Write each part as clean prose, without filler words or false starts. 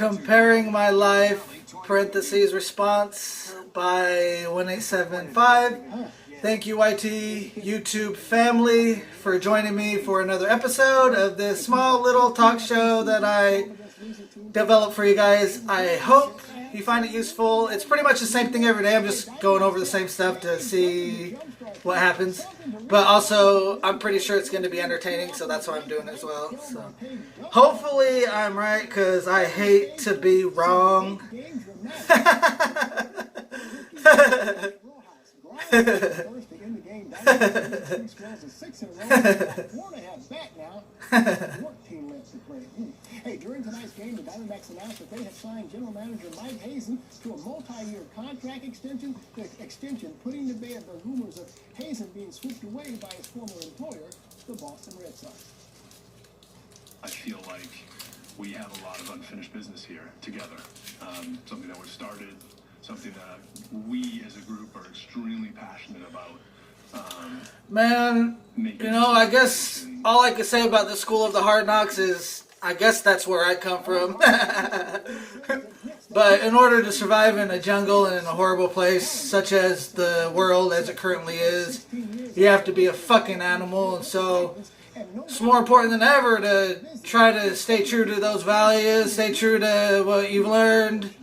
Comparing my life, parentheses, response by 1875. Thank you, YT YouTube family, for joining me for another episode of this small little talk show that I developed for you guys. I hope you find it useful. It's pretty much the same thing every day. I'm just going over the same stuff to see what happens. But also, I'm pretty sure it's going to be entertaining, so that's why I'm doing it as well. So hopefully I'm right, because I hate to be wrong. Hey, during tonight's game, the Diamondbacks announced that they have signed general manager Mike Hazen to a multi-year contract extension, putting to bed the rumors of Hazen being swooped away by his former employer, the Boston Red Sox. I feel like we have a lot of unfinished business here together. Something that was started, something that we as a group are extremely passionate about. Man, you know, I guess all I can say about the School of the Hard Knocks is I guess that's where I come from. But in order to survive in a jungle and in a horrible place such as the world as it currently is, you have to be a fucking animal. And so it's more important than ever to try to stay true to those values, stay true to what you've learned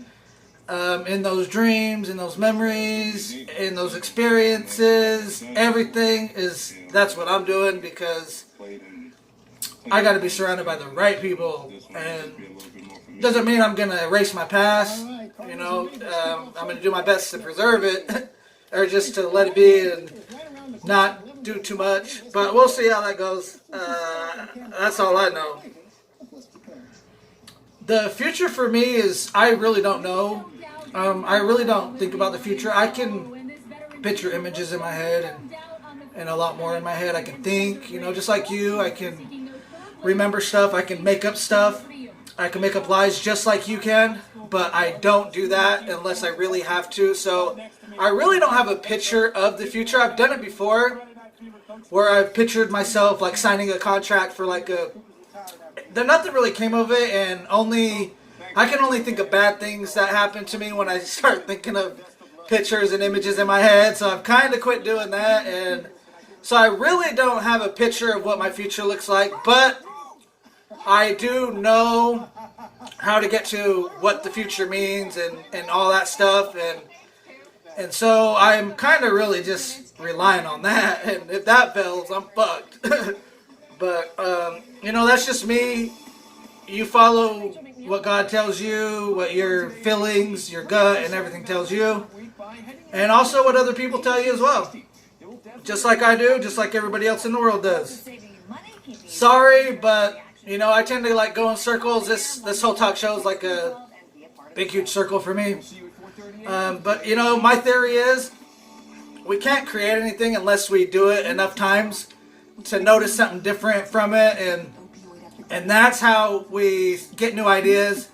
in those dreams, in those memories, in those experiences. Everything is, that's what I'm doing, because I got to be surrounded by the right people. And doesn't mean I'm going to erase my past. You know, I'm going to do my best to preserve it, or just to let it be and not do too much. But we'll see how that goes. That's all I know. The future for me is, I really don't know. I really don't think about the future. I can picture images in my head and a lot more in my head. I can think, you know, just like you. I can remember stuff. I can make up stuff. I can make up lies just like you can. But I don't do that unless I really have to. So I really don't have a picture of the future. I've done it before, where I've pictured myself like signing a contract for like nothing really came of it, and I can only think of bad things that happen to me when I start thinking of pictures and images in my head. So I've kind of quit doing that, and so I really don't have a picture of what my future looks like, but I do know how to get to what the future means and all that stuff, and so I'm kind of really just relying on that, and if that fails, I'm fucked. But, you know, that's just me. You follow what God tells you, what your feelings, your gut, and everything tells you. And also what other people tell you as well. Just like I do, just like everybody else in the world does. Sorry, but, you know, I tend to like go in circles. This whole talk show is like a big, huge circle for me. But, you know, my theory is we can't create anything unless we do it enough times to notice something different from it, and that's how we get new ideas.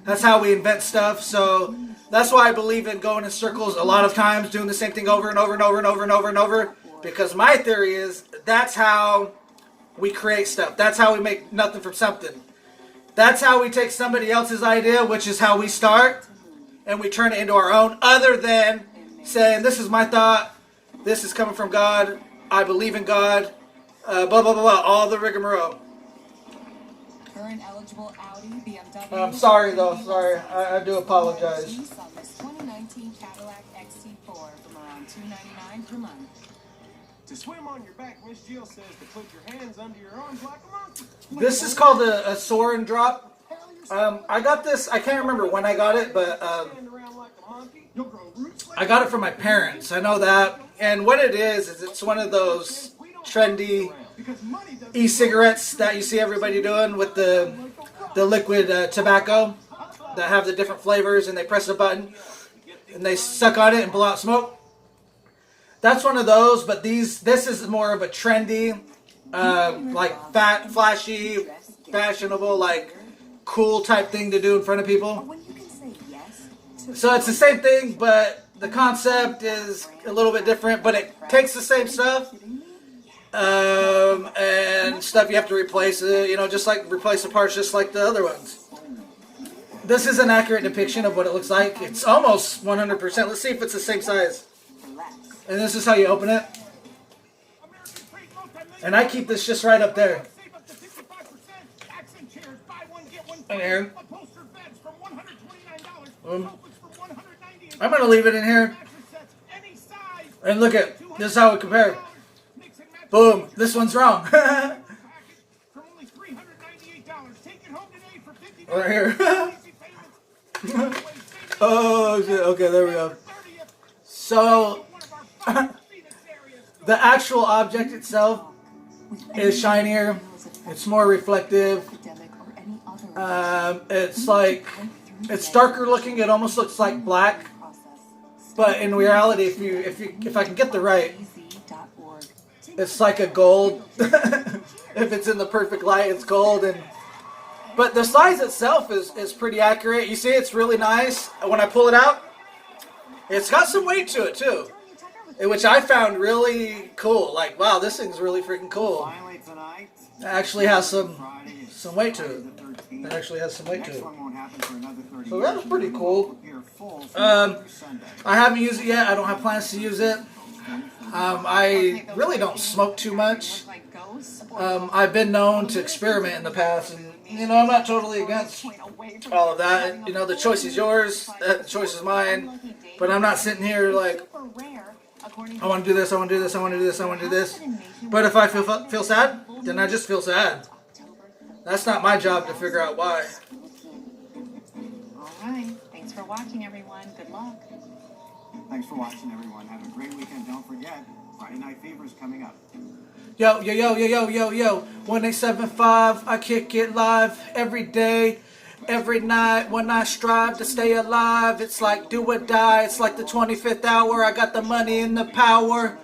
That's how we invent stuff. So that's why I believe in going in circles a lot of times, doing the same thing over and over and over and over and over and over, because my theory is that's how we create stuff. That's how we make nothing from something. That's how we take somebody else's idea, which is how we start, and we turn it into our own, other than saying, this is my thought, this is coming from God, I believe in God, blah, blah, blah, blah, all the rigmarole. Current eligible Audi, BMW. I'm sorry, though. Sorry. I do apologize. 2019 Cadillac XT4 from around $299 per month. To swim on your back, Miss Jill says to put your hands under your arms like a monkey. This is called a soar and drop. I got this. I can't remember when I got it, but I got it from my parents. I know that. And what it is it's one of those trendy e-cigarettes that you see everybody doing with the liquid tobacco that have the different flavors, and they press a button and they suck on it and blow out smoke. That's one of those, but this is more of a trendy, like fat, flashy, fashionable, like cool type thing to do in front of people. So it's the same thing, but the concept is a little bit different, but it takes the same stuff. And stuff you have to replace it, you know, just like replace the parts just like the other ones. this is an accurate depiction of what it looks like. It's almost 100%. Let's see if it's the same size. And this is how you open it. And I keep this just right up there. In here. I'm going to leave it in here. And look at, this is how it compares. Boom, this one's wrong. Right here. Oh, shit. Okay, there we go. So, the actual object itself is shinier. It's more reflective. It's like, it's darker looking. It almost looks like black. But in reality, if I can get the right, it's like a gold. If it's in the perfect light, it's gold. But the size itself is pretty accurate. You see, it's really nice. When I pull it out, it's got some weight to it too, which I found really cool. Like, wow, this thing's really freaking cool. It actually has some weight to it. It actually has some weight to it. So that was pretty cool. I haven't used it yet. I don't have plans to use it. I really don't smoke too much. I've been known to experiment in the past, and I'm not totally against all of that. The choice is yours, the choice is mine. But I'm not sitting here like, I want to do this, I want to do this, I want to do this, I want to do this. But if I feel sad, then I just feel sad. That's not my job to figure out why. All right. Thanks for watching, everyone. Good luck. Thanks for watching, everyone. Have a great weekend. Don't forget, Friday Night Fever is coming up. Yo, 1875, I kick it live every day, every night when I strive to stay alive. It's like do or die, it's like the 25th hour. I got the money and the power.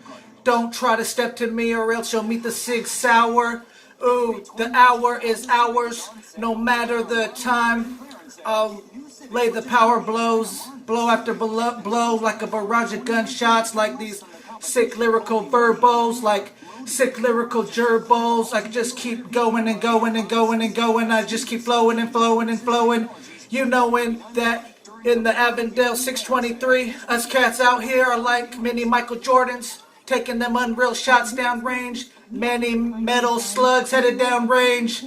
Don't try to step to me or else you'll meet the Sig Sauer. Ooh, the hour is ours, no matter the time. I'll lay the power blows, blow after blow, like a barrage of gunshots, like these sick lyrical verbos, like sick lyrical gerbils. I can just keep going and going and going and going. I just keep flowing and flowing and flowing. You knowing that in the Avondale 623, us cats out here are like mini Michael Jordans, taking them unreal shots down range. Many metal slugs headed down range.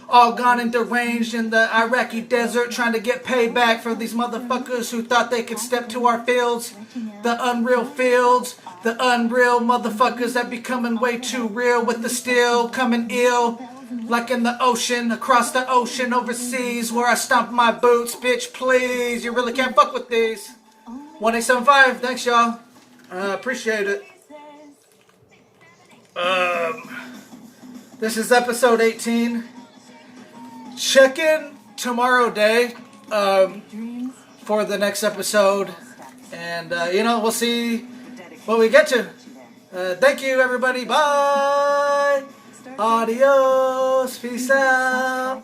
All gone and deranged in the Iraqi desert, trying to get payback for these motherfuckers who thought they could step to our fields. The unreal fields, the unreal motherfuckers that be coming way too real with the steel, coming ill. Like in the ocean, across the ocean, overseas, where I stomp my boots. Bitch, please, you really can't fuck with these. 1875, thanks y'all. Appreciate it. This is episode 18. Check in tomorrow day for the next episode, and we'll see what we get to. Thank you, everybody. Bye. Adios. Peace out.